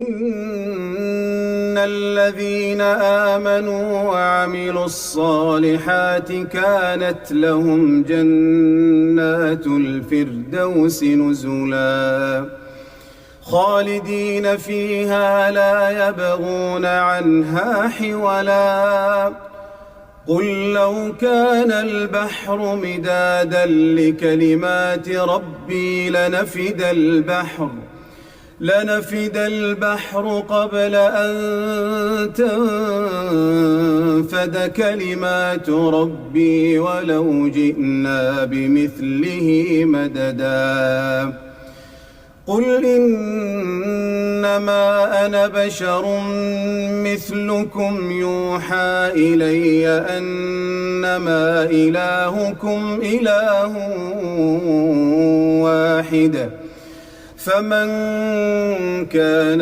إن الذين آمنوا وعملوا الصالحات كانت لهم جنات الفردوس نزلا خالدين فيها لا يبغون عنها حولا قل لو كان البحر مدادا لكلمات ربي لنفد البحر قبل أن تنفد كلمات ربي ولو جئنا بمثله مددا قل إنما أنا بشر مثلكم يوحى إلي أنما إلهكم إله واحد فمن كان